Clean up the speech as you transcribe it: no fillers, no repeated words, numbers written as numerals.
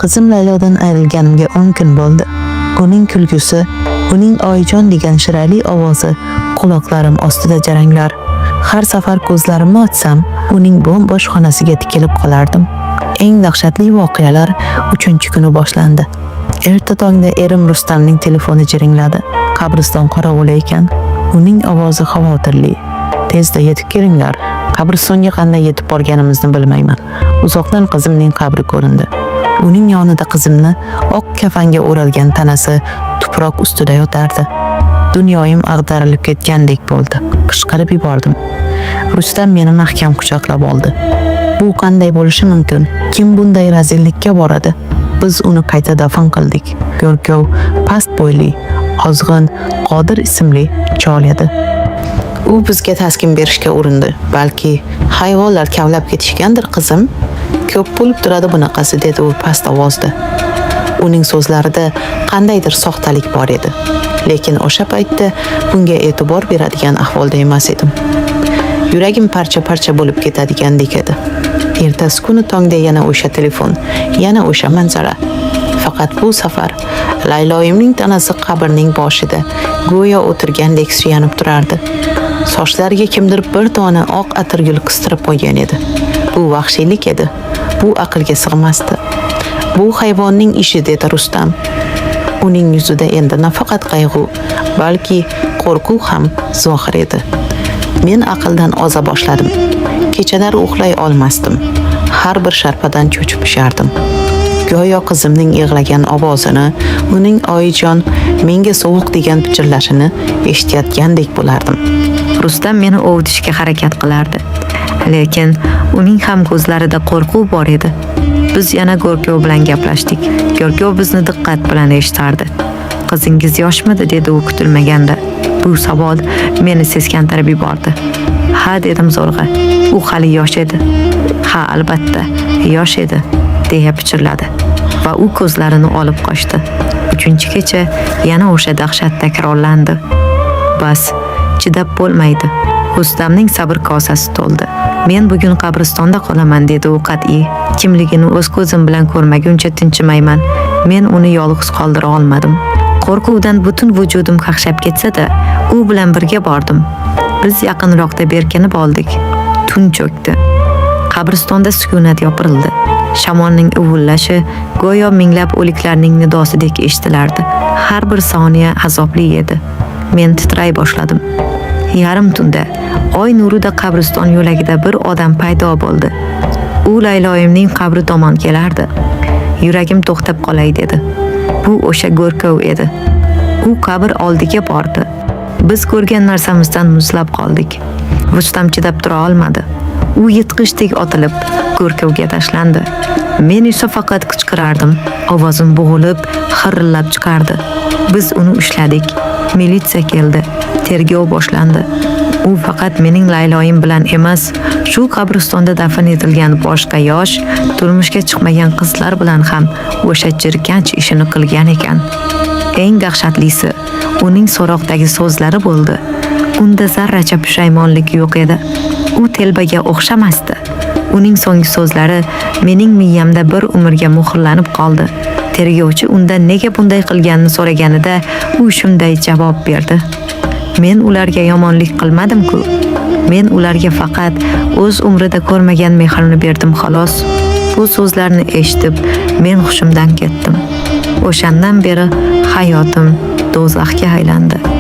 Qizim Laylodan ayrilganimga 10 kun bo'ldi. Uning kulgusi, uning oyijon degan shirali ovozi quloqlarim ostida jaranglar. Har safar ko'zlarimni ochsam, uning bo'm-bo'sh xonasiga tikilib qolardim. Eng dahshatli voqealar 3-kuni boshlandi. Erta tongda erim Rustamning telefoni jiringladi. Qabriston qorovuli ekan. Uning ovozi xavotirli. Tezda yetib kelinglar. Qabristonga qanday yetib borganimizni bilmayman. Uzoqdan qizimning qabri ko'rindi. Uning yonida qizimni oq kafanga o'ralgan tanasi tuproq ustida yotardi. Dunyoyim ag'darilib ketgandek bo'ldi. Qishqirib yubordim. Rustam meni mahkam quchoqlab oldi. Bu qanday bo'lishi mumkin? Kim bunday razillikka boradi? Biz uni qayta dafn qildik. Go'rkov, past bo'yli, ozg'in, Qodir ismli chol edi. U bizga taskin berishga urindi. Balki hayvonlar kavlab ketishgandir qizim. Ko'p bo'lib turadi bunaqasi, dedi u past ovozda. Uning so'zlarida qandaydir soxtalik bor edi. Lekin o'sha paytda bunga e'tibor beradigan ahvolda emas edim. Yuragim parcha-parcha bo'lib ketadigandek edi. Ertasi kuni tongda yana o'sha telefon, yana o'sha manzara. Faqat bu safar Layloyimning tanasi qabrning boshida go'yo o'tirgandek suyanib turardi. Sochlariga kimdir bir dona oq atirgul qistirib qo'ygan edi. Bu vahshiylik edi. Bu aqlga sig'masdi. Bu hayvonning ishi, dedi Rustam. Uning yuzida endi nafaqat qayg'u, balki qo'rquv ham zohir edi. Men aqldan oza boshladim. Kechalari uxlay olmasdim. Har bir sharpadan cho'chib pishardim. Go'yo qizimning yig'lagan ovozini, uning oyijon menga sovuq degan pichirlashini eshitayotgandek bo'lardim. Rustam meni ovutishga harakat qilardi. Lekin uning ham ko'zlarida qo'rquv bor edi. Biz yana Go'rkov bilan gaplashdik. Go'rkov bizni diqqat bilan eshitardi. Qizingiz yoshmidi, dedi u kutilmaganda. Bu savol meni seskantirib yubordi. Ha, dedim zo'rg'a. U hali yosh edi. Ha, albatta, yosh edi, deya pichirladi va u ko'zlarini olib qochdi. 3-kecha yana o'sha dahshat takrorlandi. Bas, chidab bo'lmaydi. Rustamning sabr kosasi to'ldi. Men bugun qabristonda qolaman, dedi u qat'iy. Kimligini o'z ko'zim bilan ko'rmaguncha tinchimayman. Men uni yolg'iz qoldira olmadim. Qo'rquvdan butun vujudim qaqshab ketsa-da, u bilan birga bordim. Biz yaqinroqda berkinib oldik. Tun cho'kdi. Qabristonda sukunat yopirildi. Shamolning uvullashi go'yo minglab o'liklarning nidosidek eshitilardi. Har bir soniya azobli edi. Men titray boshladim. Yarim tunda oy nurida qabriston yo'lagida bir odam paydo bo'ldi. U Layloyimning qabri tomon kelardi. Yuragim to'xtab qolay dedi. Bu o'sha Go'rkov edi. U qabr oldiga bordi. Biz ko'rgan narsamizdan muzlab qoldik. Rustam chidab tura olmadi. U yitqichdek otilib Go'rkovga tashlandi. Men esa faqat qichqirardim. Ovozim bo'g'ilib, xirillab chiqardi. Biz uni ushladik. Militsiya keldi. Tergov boshlandi. U faqat mening Layloyim bilan emas, shu qabristonda dafn etilgan boshqa yosh, turmushga chiqmagan qizlar bilan ham o'sha jirkanch ishini qilgan ekan. Eng dahshatlisi, uning so'roqdagi so'zlari bo'ldi. Unda zarracha pushaymonlik yo'q edi. U telbaga o'xshamasdi. Uning so'nggi so'zlari mening miyamda bir umrga muhrlanib qoldi. Tergovchi undan nega bunday qilganini so'raganida, u shunday javob berdi. Men ularga yomonlik qilmadim-ku. Men ularga faqat o'z umrida ko'rmagan mehrni berdim xolos. Bu so'zlarni eshitib, men hushimdan ketdim. O'shandan beri hayotim do'zaxga aylandi.